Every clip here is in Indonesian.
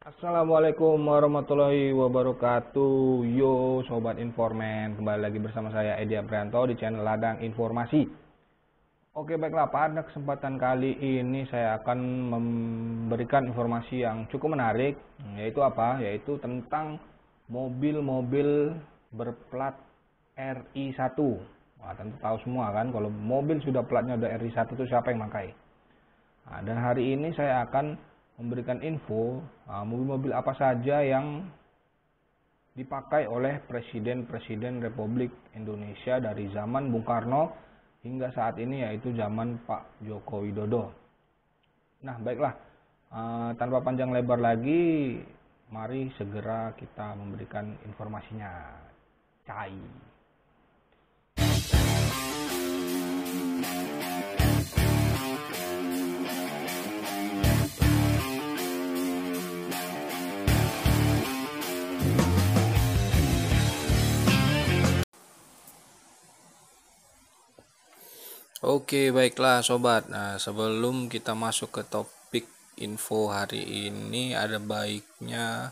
Assalamualaikum warahmatullahi wabarakatuh. Yo Sobat Informan, kembali lagi bersama saya Edi Aprianto di channel Ladang Informasi. Oke baiklah, pada kesempatan kali ini saya akan memberikan informasi yang cukup menarik. Yaitu apa? Yaitu tentang mobil-mobil berplat RI1. Wah, tentu tahu semua kan, kalau mobil sudah platnya udah RI1 itu siapa yang pakai. Dan hari ini saya akan memberikan info mobil-mobil apa saja yang dipakai oleh presiden-presiden Republik Indonesia dari zaman Bung Karno hingga saat ini, yaitu zaman Pak Joko Widodo. Nah baiklah, tanpa panjang lebar lagi, mari segera kita memberikan informasinya. Cai. Oke, baiklah sobat. Nah, sebelum kita masuk ke topik info hari ini, ada baiknya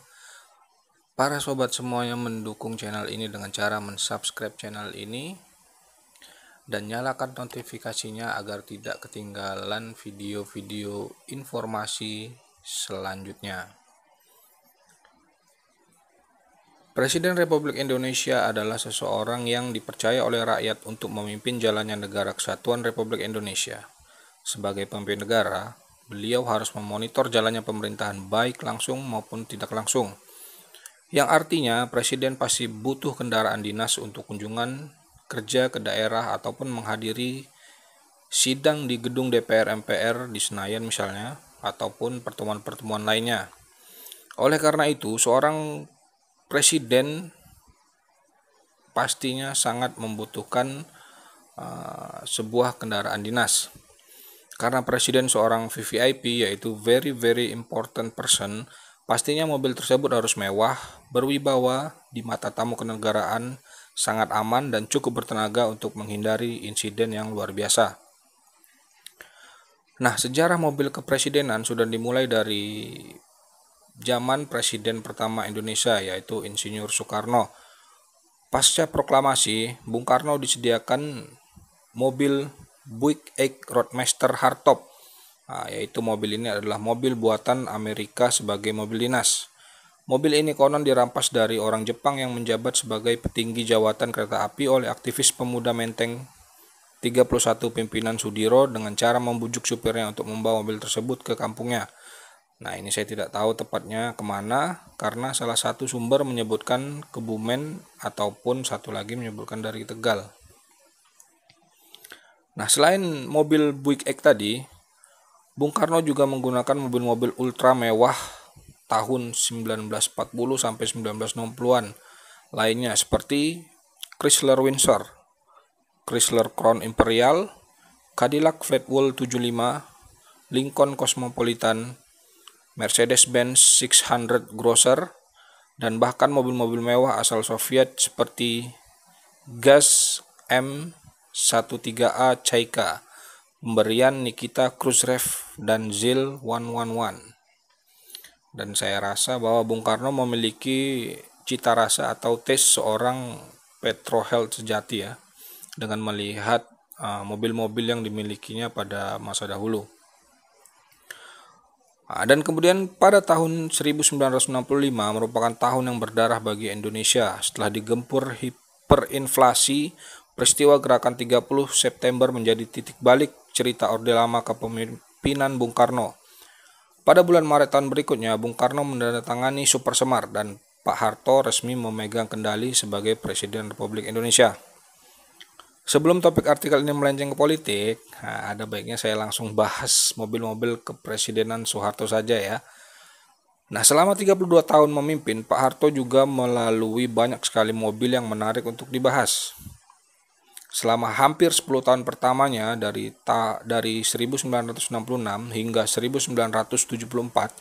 para sobat semuanya mendukung channel ini dengan cara mensubscribe channel ini dan nyalakan notifikasinya agar tidak ketinggalan video-video informasi selanjutnya. Presiden Republik Indonesia adalah seseorang yang dipercaya oleh rakyat untuk memimpin jalannya negara kesatuan Republik Indonesia. Sebagai pemimpin negara, beliau harus memonitor jalannya pemerintahan baik langsung maupun tidak langsung. Yang artinya, Presiden pasti butuh kendaraan dinas untuk kunjungan kerja ke daerah ataupun menghadiri sidang di gedung DPR MPR di Senayan misalnya, ataupun pertemuan-pertemuan lainnya. Oleh karena itu, seorang Presiden pastinya sangat membutuhkan sebuah kendaraan dinas. Karena Presiden seorang VVIP, yaitu very important person, pastinya mobil tersebut harus mewah, berwibawa di mata tamu kenegaraan, sangat aman dan cukup bertenaga untuk menghindari insiden yang luar biasa. Nah, sejarah mobil kepresidenan sudah dimulai dari zaman Presiden pertama Indonesia, yaitu Insinyur Soekarno. Pasca proklamasi, Bung Karno disediakan mobil Buick Roadmaster hardtop. Yaitu mobil ini adalah mobil buatan Amerika sebagai mobil dinas. Mobil ini konon dirampas dari orang Jepang yang menjabat sebagai petinggi jawatan kereta api oleh aktivis pemuda Menteng 31 pimpinan Sudiro dengan cara membujuk supirnya untuk membawa mobil tersebut ke kampungnya. Nah, ini saya tidak tahu tepatnya kemana, karena salah satu sumber menyebutkan Kebumen ataupun satu lagi menyebutkan dari Tegal. Nah, selain mobil Buick tadi, Bung Karno juga menggunakan mobil-mobil ultra mewah tahun 1940 sampai 1960-an lainnya seperti Chrysler Windsor, Chrysler Crown Imperial, Cadillac Flatwheel 75, Lincoln Cosmopolitan, Mercedes-Benz 600 Grosser, dan bahkan mobil-mobil mewah asal Soviet seperti GAZ M13A Chaika, pemberian Nikita Khrushchev dan ZIL 111. Dan saya rasa bahwa Bung Karno memiliki cita rasa atau taste seorang petrohead sejati ya, dengan melihat mobil-mobil yang dimilikinya pada masa dahulu. Dan kemudian pada tahun 1965 merupakan tahun yang berdarah bagi Indonesia setelah digempur hiperinflasi. Peristiwa gerakan 30 September menjadi titik balik cerita Orde Lama kepemimpinan Bung Karno. Pada bulan Maret tahun berikutnya, Bung Karno menandatangani Super Semar dan Pak Harto resmi memegang kendali sebagai Presiden Republik Indonesia. Sebelum topik artikel ini melenceng ke politik, ada baiknya saya langsung bahas mobil-mobil kepresidenan Soeharto saja ya. Nah, selama 32 tahun memimpin, Pak Harto juga melalui banyak sekali mobil yang menarik untuk dibahas. Selama hampir 10 tahun pertamanya dari 1966 hingga 1974,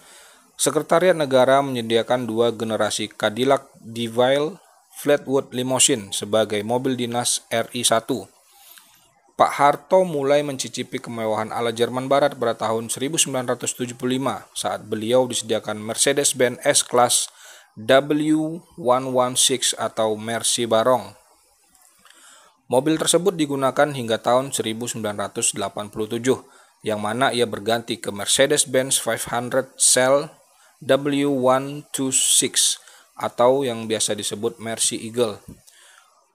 Sekretariat Negara menyediakan dua generasi Cadillac DeVille Flatwood Limousine sebagai mobil dinas RI1. Pak Harto mulai mencicipi kemewahan ala Jerman Barat pada tahun 1975 saat beliau disediakan Mercedes-Benz S-Class W116 atau Mercy Barong. Mobil tersebut digunakan hingga tahun 1987, yang mana ia berganti ke Mercedes-Benz 500 Cell W126 atau yang biasa disebut Mercy Eagle.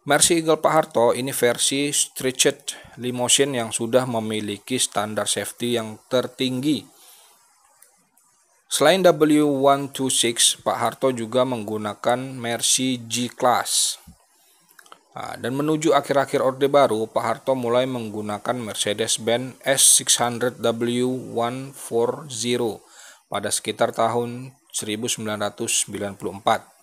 Mercy Eagle Pak Harto ini versi stretched limousine yang sudah memiliki standar safety yang tertinggi. Selain W126, Pak Harto juga menggunakan Mercy G-Class. Dan menuju akhir-akhir Orde Baru, Pak Harto mulai menggunakan Mercedes-Benz S600 W140 pada sekitar tahun 1994.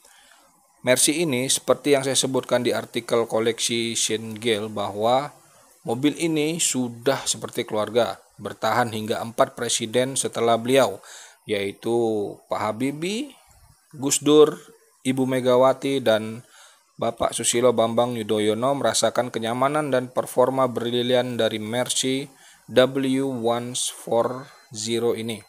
Mercy ini seperti yang saya sebutkan di artikel koleksi Schengel bahwa mobil ini sudah seperti keluarga, bertahan hingga 4 presiden setelah beliau, yaitu Pak Habibie, Gus Dur, Ibu Megawati, dan Bapak Susilo Bambang Yudhoyono merasakan kenyamanan dan performa brilian dari Mercy W140 ini.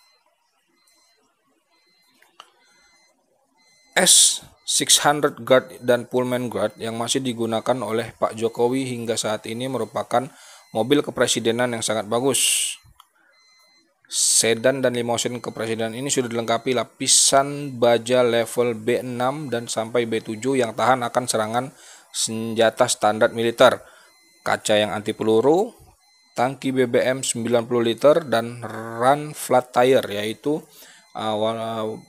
S600 Guard dan Pullman Guard yang masih digunakan oleh Pak Jokowi hingga saat ini merupakan mobil kepresidenan yang sangat bagus. Sedan dan limousine kepresidenan ini sudah dilengkapi lapisan baja level B6 dan sampai B7 yang tahan akan serangan senjata standar militer, kaca yang anti peluru, tangki BBM 90 liter, dan run flat tire, yaitu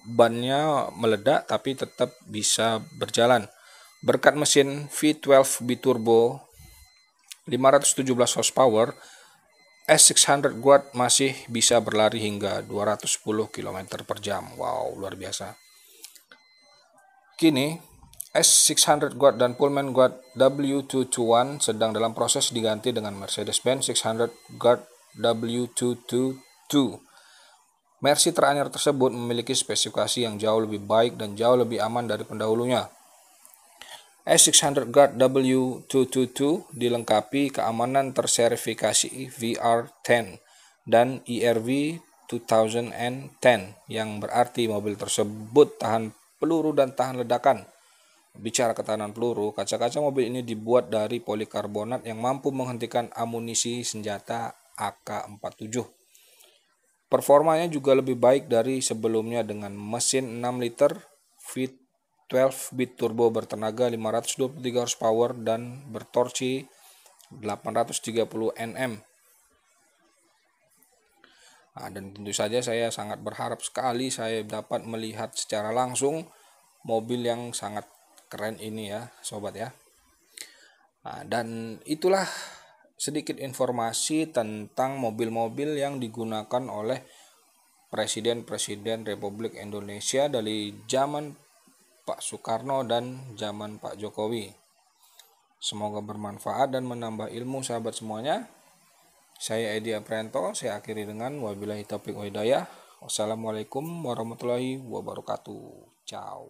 bannya meledak tapi tetap bisa berjalan. Berkat mesin V12 biturbo 517 horsepower, S600 Guard masih bisa berlari hingga 210 km per jam. Wow, luar biasa. Kini, S600 Guard dan Pullman Guard W221 sedang dalam proses diganti dengan Mercedes-Benz 600 Guard W222. Mercy teranyar tersebut memiliki spesifikasi yang jauh lebih baik dan jauh lebih aman dari pendahulunya. S600 Guard W222 dilengkapi keamanan tersertifikasi VR10 dan ERV 2010 yang berarti mobil tersebut tahan peluru dan tahan ledakan. Bicara ketahanan peluru, kaca-kaca mobil ini dibuat dari polikarbonat yang mampu menghentikan amunisi senjata AK-47. Performanya juga lebih baik dari sebelumnya dengan mesin 6 liter V12 biturbo bertenaga 523 horsepower dan bertorsi 830 Nm. Dan tentu saja saya sangat berharap sekali saya dapat melihat secara langsung mobil yang sangat keren ini ya, sobat ya. Dan itulah sedikit informasi tentang mobil-mobil yang digunakan oleh Presiden-Presiden Republik Indonesia dari zaman Pak Soekarno dan zaman Pak Jokowi. Semoga bermanfaat dan menambah ilmu sahabat semuanya. Saya Edi Aprianto, saya akhiri dengan wabillahi taufiq wa hidayah. Wassalamualaikum warahmatullahi wabarakatuh. Ciao.